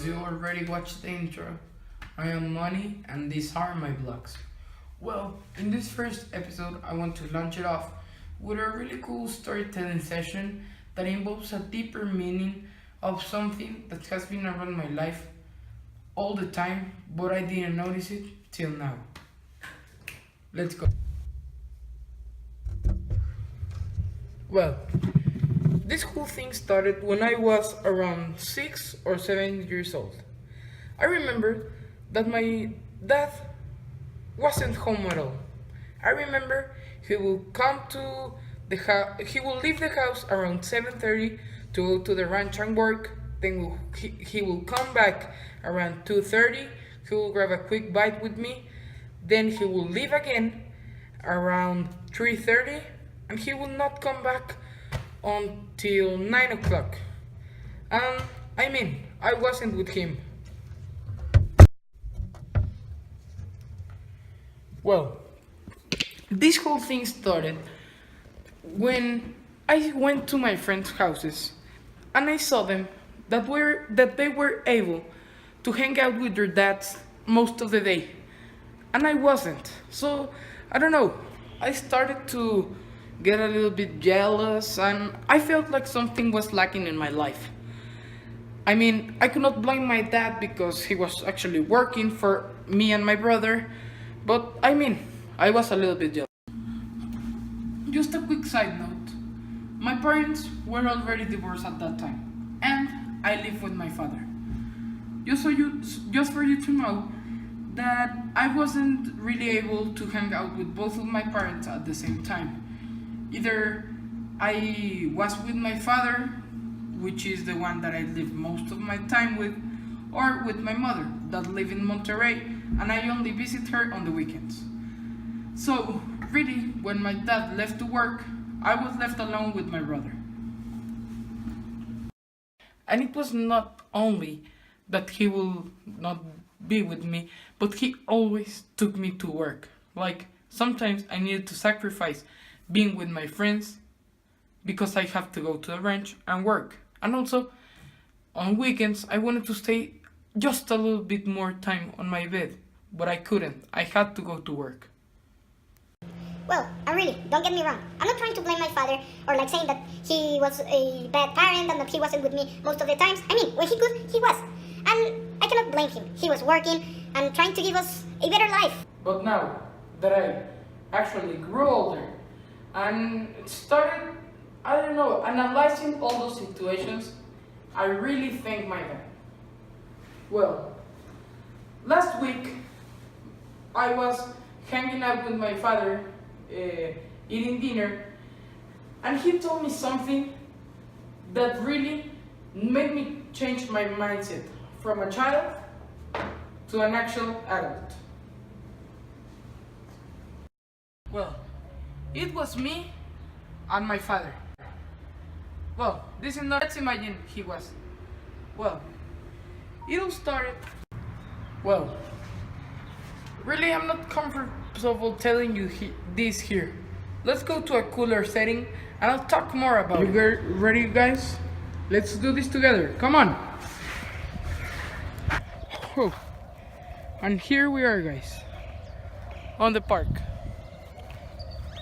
As you already watched the intro, I am Money and these are my vlogs. Well, in this first episode, I want to launch it off with a really cool storytelling session that involves a deeper meaning of something that has been around my life all the time, but I didn't notice it till now. Let's go. Well, this whole thing started when I was around 6 or 7 years old. I remember that my dad wasn't home at all. I remember he will come to the house. He will leave the house around 7:30 to go to the ranch and work. Then he will come back around 2:30. He will grab a quick bite with me. Then he will leave again around 3:30, and he will not come back until 9 o'clock. And I wasn't with him. Well, this whole thing started when I went to my friends' houses and I saw them that they were able to hang out with their dads most of the day, and I wasn't. So I don't know, I started to get a little bit jealous and I felt like something was lacking in my life. I could not blame my dad because he was actually working for me and my brother, but I was a little bit jealous. Just a quick side note, my parents were already divorced at that time, and I live with my father. Just for you to know that I wasn't really able to hang out with both of my parents at the same time. Either I was with my father, which is the one that I live most of my time with, or with my mother that live in Monterrey, and I only visit her on the weekends. So really, when my dad left to work, I was left alone with my brother. And it was not only that he will not be with me, but he always took me to work. Like, sometimes I needed to sacrifice being with my friends because I have to go to the ranch and work. And also, on weekends, I wanted to stay just a little bit more time on my bed, but I couldn't. I had to go to work. Well, don't get me wrong. I'm not trying to blame my father or like saying that he was a bad parent and that he wasn't with me most of the times. When he could, he was. And I cannot blame him. He was working and trying to give us a better life. But now that I actually grew older and started, analyzing all those situations, I really thank my dad. Well, last week I was hanging out with my father, eating dinner, and he told me something that really made me change my mindset from a child to an actual adult. Well, it was me and my father. Well, this is not, let's imagine he was. Well, it all started, really I'm not comfortable telling you this here. Let's go to a cooler setting and I'll talk more about it. You ready, guys? Let's do this together, come on. Whew. And here we are, guys, on the park.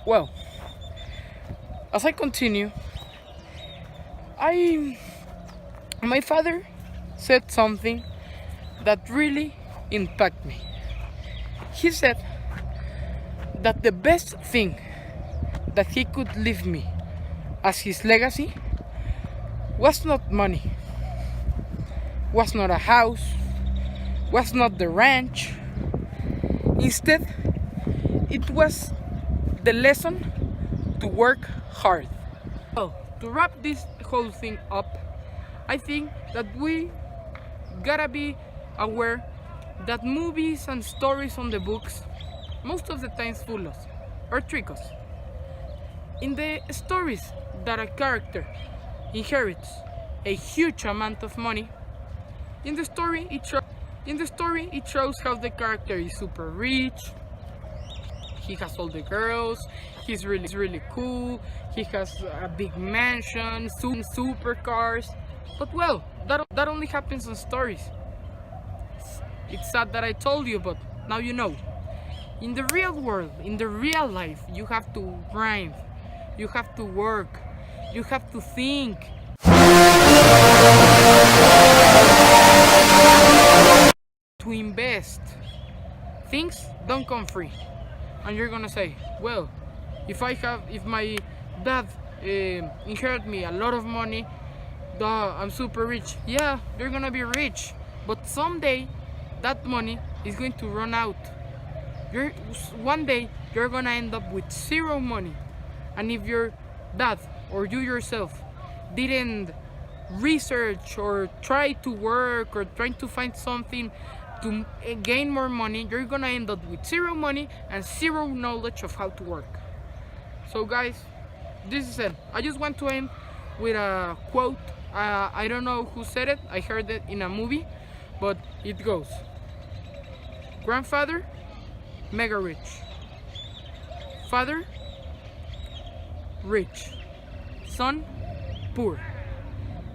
Well, as I continue, my father said something that really impacted me. He said that the best thing that he could leave me as his legacy was not money, was not a house, was not the ranch. Instead, it was the lesson to work hard. Well, to wrap this whole thing up, I think that we gotta be aware that movies and stories on the books most of the times fool us or trick us. In the stories that a character inherits a huge amount of money, in the story it shows how the character is super rich, he has all the girls, he's really cool, he has a big mansion, supercars. But well, that only happens in stories. It's sad that I told you, but now you know. In the real world, in the real life, you have to grind, you have to work, you have to think. To invest. Things don't come free. And you're gonna say, well, if my dad inherited me a lot of money, I'm super rich. Yeah, you're gonna be rich, but someday that money is going to run out. One day you're gonna end up with zero money. And if your dad or you yourself didn't research or try to work or trying to find something to gain more money, you're gonna end up with zero money and zero knowledge of how to work. So guys, this is it. I just want to end with a quote. I don't know who said it, I heard it in a movie, but it goes: grandfather, mega rich; father, rich; son, poor.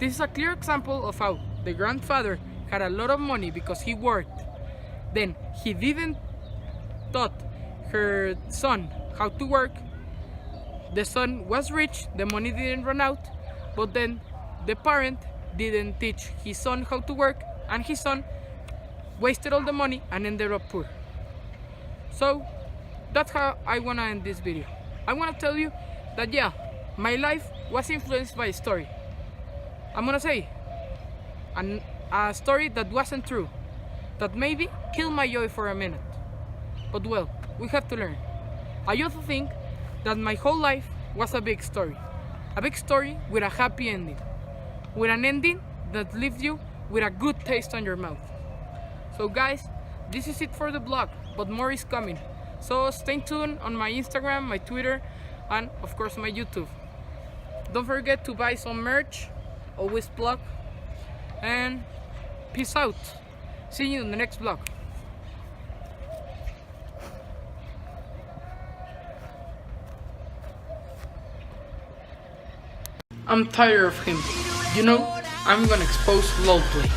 This is a clear example of how the grandfather had a lot of money because he worked. Then he didn't taught her son how to work. The son was rich, the money didn't run out, but then the parent didn't teach his son how to work, and his son wasted all the money and ended up poor. So that's how I wanna end this video. I wanna tell you that yeah, my life was influenced by a story. I'm gonna say a story that wasn't true, that maybe killed my joy for a minute. But well, we have to learn. I also think that my whole life was a big story with a happy ending, with an ending that leaves you with a good taste on your mouth. So guys, this is it for the vlog, but more is coming. So stay tuned on my Instagram, my Twitter, and of course my YouTube. Don't forget to buy some merch, always plug, and peace out. See you in the next vlog. I'm tired of him. You know, I'm gonna expose LOL play.